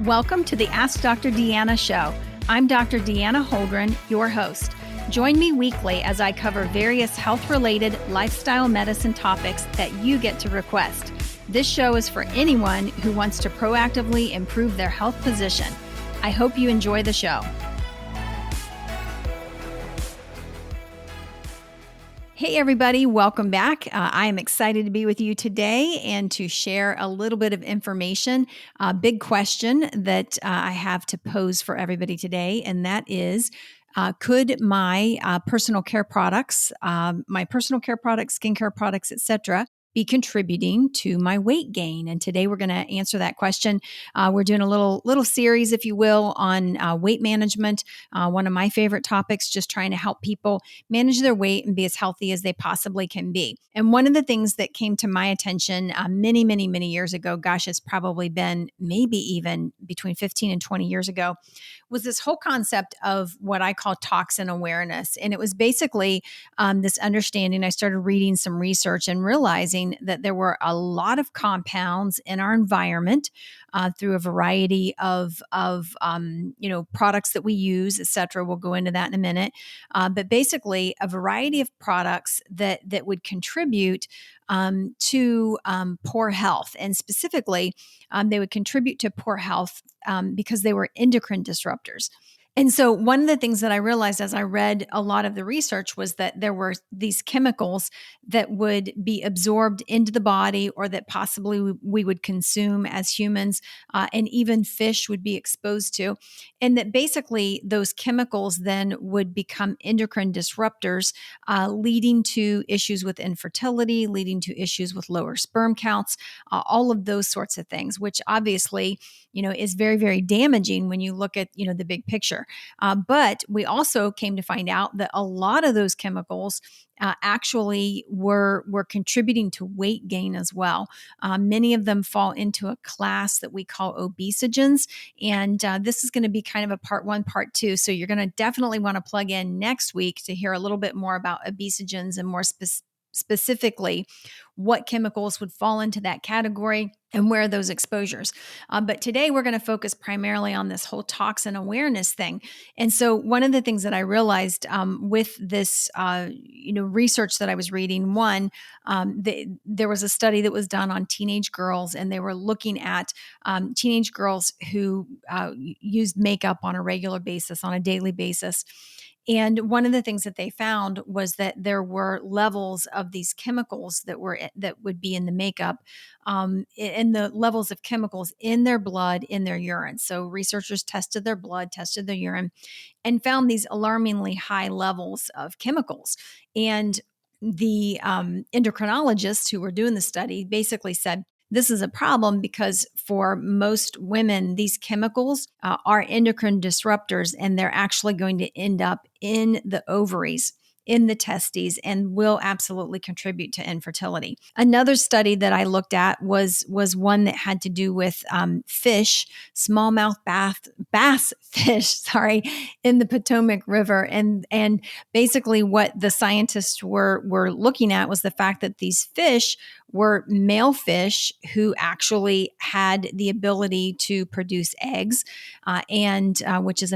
Welcome to the Ask Dr. Deanna show. I'm Dr. Deanna Holgren, your host. Join me weekly as I cover various health-related lifestyle medicine topics that you get to request. This show is for anyone who wants to proactively improve their health position. I hope you enjoy the show. Hey everybody, welcome back. I am excited to be with you today and to share a little bit of information. A big question that I have to pose for everybody today, and that is, could my personal care products, skincare products, etc., be contributing to my weight gain? And today we're going to answer that question. We're doing a little series, if you will, on weight management. One of my favorite topics, just trying to help people manage their weight and be as healthy as they possibly can be. And one of the things that came to my attention many years ago, gosh, it's probably been maybe even between 15 and 20 years ago, was this whole concept of what I call toxin awareness. And it was basically this understanding. I started reading some research and realizing that there were a lot of compounds in our environment through a variety of products that we use, et cetera. We'll go into that in a minute. But basically, a variety of products that would contribute to poor health. And specifically, they would contribute to poor health because they were endocrine disruptors. And so one of the things that I realized as I read a lot of the research was that there were these chemicals that would be absorbed into the body, or that possibly we would consume as humans, and even fish would be exposed to. And that basically those chemicals then would become endocrine disruptors, leading to issues with infertility, leading to issues with lower sperm counts, all of those sorts of things, which obviously, is very damaging when you look at, the big picture. But we also came to find out that a lot of those chemicals actually were contributing to weight gain as well. Many of them fall into a class that we call obesogens. And this is going to be kind of a part one, part two. So you're going to definitely want to plug in next week to hear a little bit more about obesogens and more specifically what chemicals would fall into that category and where those exposures. But today we're going to focus primarily on this whole toxin awareness thing. And so one of the things that I realized with this, research that I was reading, there was a study that was done on teenage girls, and they were looking at teenage girls who used makeup on a regular basis, on a daily basis. And one of the things that they found was that there were levels of these chemicals that would be in the makeup, and the levels of chemicals in their blood, in their urine. So researchers tested their blood, tested their urine, and found these alarmingly high levels of chemicals. And the endocrinologists who were doing the study basically said, this is a problem because for most women, these chemicals are endocrine disruptors, and they're actually going to end up in the ovaries, in the testes, and will absolutely contribute to infertility. Another study that I looked at was one that had to do with fish, smallmouth bass fish, in the Potomac River. And basically what the scientists were looking at was the fact that these fish were male fish who actually had the ability to produce eggs, which is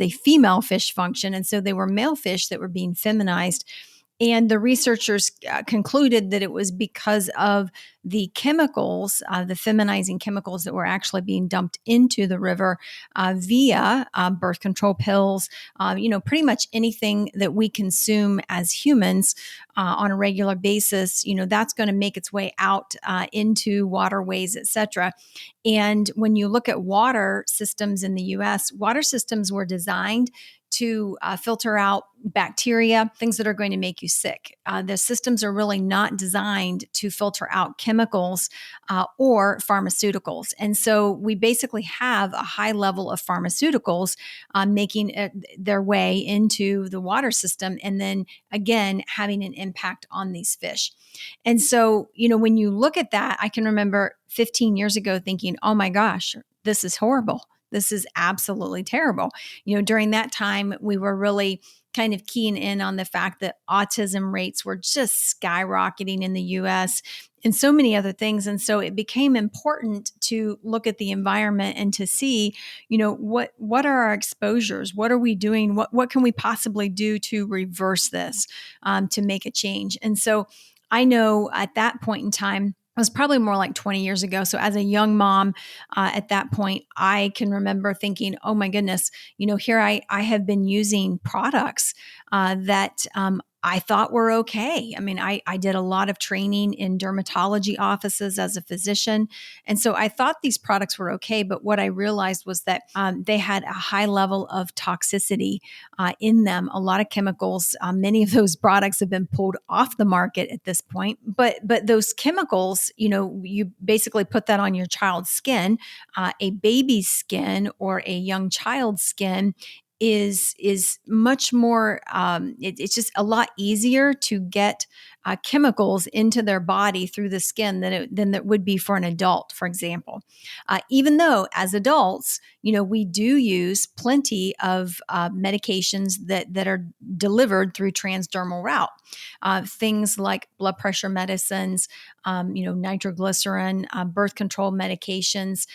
a female fish function. And so they were male fish that were being feminized. And the researchers concluded that it was because of the chemicals, the feminizing chemicals that were actually being dumped into the river via birth control pills, pretty much anything that we consume as humans on a regular basis, that's going to make its way out into waterways, et cetera. And when you look at water systems in the U.S., water systems were designed to filter out bacteria, things that are going to make you sick. The systems are really not designed to filter out chemicals or pharmaceuticals. And so we basically have a high level of pharmaceuticals making their way into the water system, and then again, having an impact on these fish. And so, when you look at that, I can remember 15 years ago thinking, oh my gosh, this is horrible. This is absolutely terrible. During that time, we were really kind of keying in on the fact that autism rates were just skyrocketing in the US and so many other things. And so it became important to look at the environment and to see, what are our exposures? What are we doing? What can we possibly do to reverse this, to make a change? And so I know at that point in time, it was probably more like 20 years ago. So as a young mom, at that point, I can remember thinking, oh my goodness, here I have been using products that I thought were okay. I mean, I did a lot of training in dermatology offices as a physician. And so I thought these products were okay. But what I realized was that they had a high level of toxicity in them, a lot of chemicals. Many of those products have been pulled off the market at this point. But those chemicals, you basically put that on your child's skin, a baby's skin or a young child's skin is much more it's just a lot easier to get chemicals into their body through the skin than it would be for an adult, for example. Even though as adults, we do use plenty of medications that are delivered through transdermal route. Things like blood pressure medicines, nitroglycerin, birth control medications,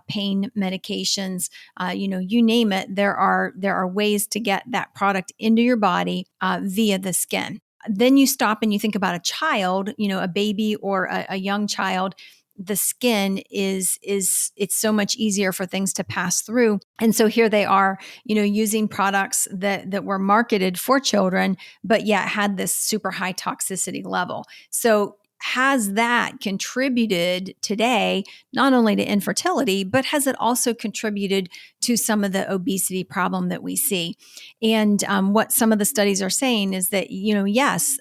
pain medications, you name it. There are ways to get that product into your body via the skin. Then you stop and you think about a child, a baby or a young child. The skin it's so much easier for things to pass through. And so here they are, using products that were marketed for children, but yet had this super high toxicity level. So has that contributed today, not only to infertility, but has it also contributed to some of the obesity problem that we see? And what some of the studies are saying is that, yes,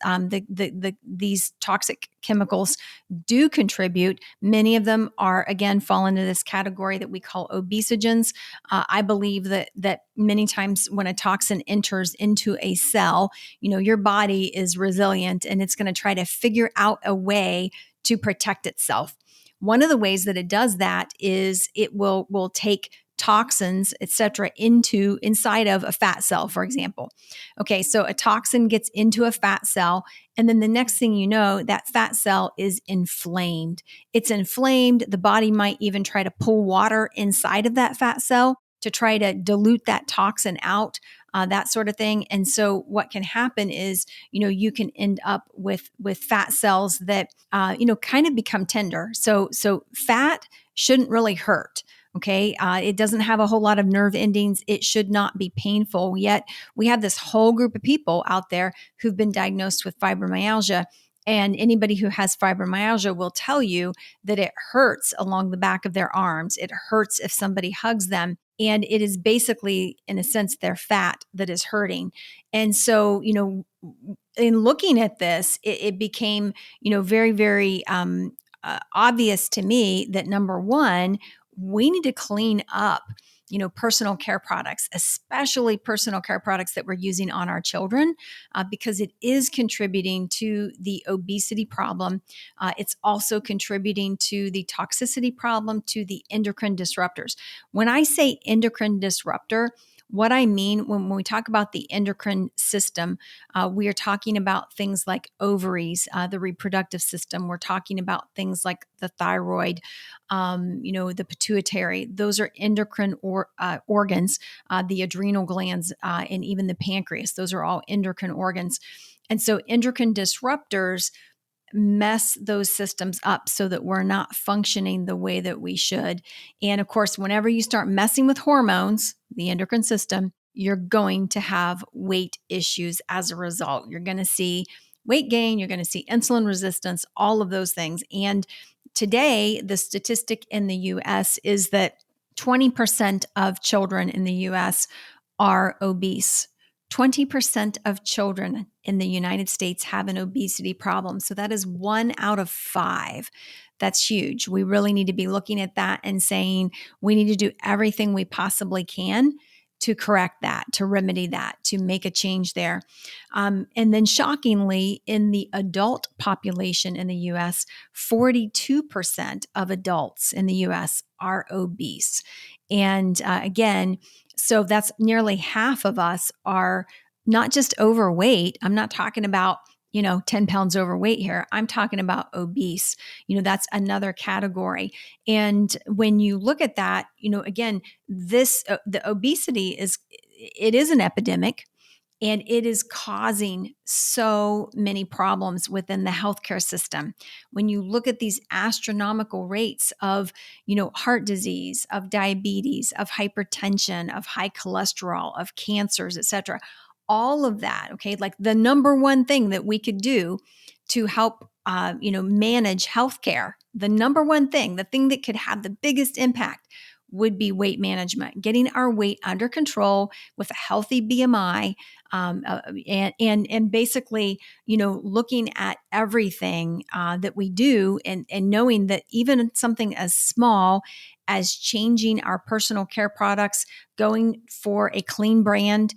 these toxic chemicals do contribute. Many of them are, again, fall into this category that we call obesogens. I believe that many times when a toxin enters into a cell, your body is resilient and it's going to try to figure out a way to protect itself. One of the ways that it does that is it will take toxins, et cetera, inside of a fat cell, for example. Okay, so a toxin gets into a fat cell, and then the next thing you know, that fat cell is inflamed. It's inflamed. The body might even try to pull water inside of that fat cell to try to dilute that toxin out, that sort of thing. And so what can happen is, you can end up with fat cells that, kind of become tender. So fat shouldn't really hurt. Okay. It doesn't have a whole lot of nerve endings. It should not be painful. Yet we have this whole group of people out there who've been diagnosed with fibromyalgia. And anybody who has fibromyalgia will tell you that it hurts along the back of their arms. It hurts if somebody hugs them. And it is basically, in a sense, their fat that is hurting. And so, in looking at this, it became, very, very obvious to me that number one, we need to clean up, personal care products, especially personal care products that we're using on our children, because it is contributing to the obesity problem. It's also contributing to the toxicity problem, to the endocrine disruptors. When I say endocrine disruptor, what I mean when we talk about the endocrine system, we are talking about things like ovaries, the reproductive system. We're talking about things like the thyroid, the pituitary. Those are endocrine organs, the adrenal glands, and even the pancreas. Those are all endocrine organs. And so endocrine disruptors mess those systems up so that we're not functioning the way that we should. And of course, whenever you start messing with hormones, the endocrine system, you're going to have weight issues as a result. You're going to see weight gain, you're going to see insulin resistance, all of those things. And today, the statistic in the US is that 20% of children in the US are obese. 20% of children in the United States have an obesity problem. So that is 1 out of 5. That's huge. We really need to be looking at that and saying we need to do everything we possibly can to correct that, to remedy that, to make a change there. And then shockingly, in the adult population in the US, 42% of adults in the US are obese. And again, so that's nearly half of us are not just overweight. I'm not talking about 10 pounds overweight here. I'm talking about obese. That's another category. And when you look at that, again, the obesity it is an epidemic, and it is causing so many problems within the healthcare system. When you look at these astronomical rates of, heart disease, of diabetes, of hypertension, of high cholesterol, of cancers, et cetera, all of that, okay, like the number one thing that we could do to help, manage healthcare, the number one thing, the thing that could have the biggest impact would be weight management, getting our weight under control with a healthy BMI, and basically, looking at everything that we do, and knowing that even something as small as changing our personal care products, going for a clean brand,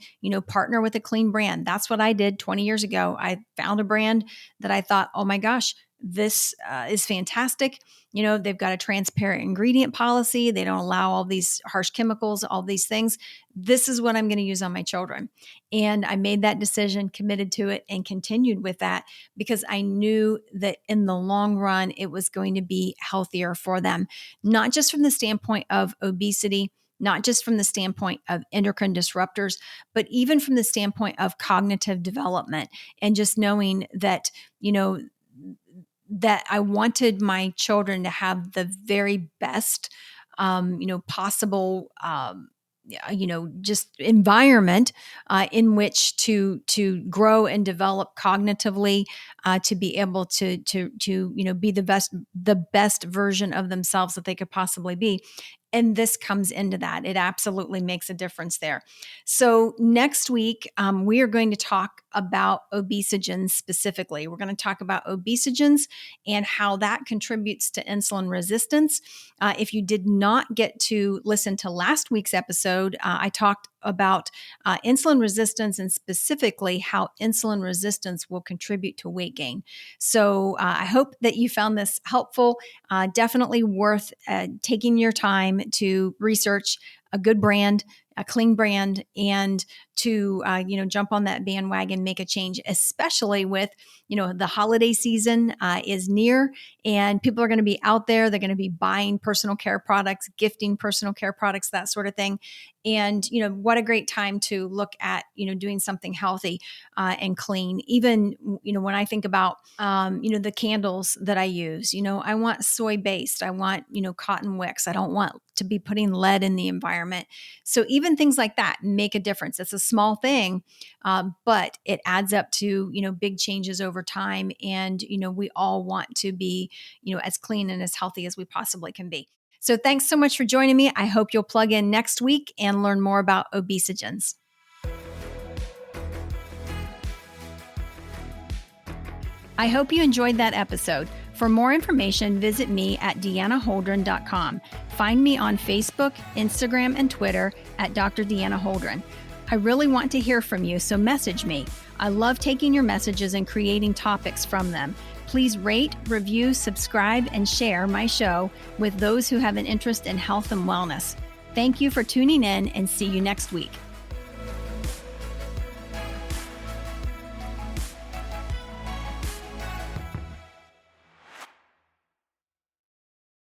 partner with a clean brand. That's what I did 20 years ago. I found a brand that I thought, oh my gosh, this is fantastic. They've got a transparent ingredient policy. They don't allow all these harsh chemicals, all these things. This is what I'm going to use on my children. And I made that decision, committed to it, and continued with that because I knew that in the long run, it was going to be healthier for them, not just from the standpoint of obesity, not just from the standpoint of endocrine disruptors, but even from the standpoint of cognitive development, and just knowing that, that I wanted my children to have the very best, possible, just environment in which to grow and develop cognitively, to be able to be the best version of themselves that they could possibly be. And this comes into that. It absolutely makes a difference there. So next week, we are going to talk about obesogens specifically. We're going to talk about obesogens and how that contributes to insulin resistance. If you did not get to listen to last week's episode, I talked about insulin resistance, and specifically how insulin resistance will contribute to weight gain. So I hope that you found this helpful. Definitely worth taking your time to research a good brand, a clean brand, and to jump on that bandwagon, make a change, especially with the holiday season is near, and people are going to be out there. They're going to be buying personal care products, gifting personal care products, that sort of thing. And what a great time to look at doing something healthy and clean. Even when I think about the candles that I use, I want soy based. I want cotton wicks. I don't want to be putting lead in the environment. So even things like that make a difference. It's a small thing, but it adds up to big changes over time. And we all want to be as clean and as healthy as we possibly can be. So thanks so much for joining me. I hope you'll plug in next week and learn more about obesogens. I hope you enjoyed that episode. For more information, visit me at deannaholdren.com. Find me on Facebook, Instagram, and Twitter at Dr. Deanna Holdren. I really want to hear from you, so message me. I love taking your messages and creating topics from them. Please rate, review, subscribe, and share my show with those who have an interest in health and wellness. Thank you for tuning in, and see you next week.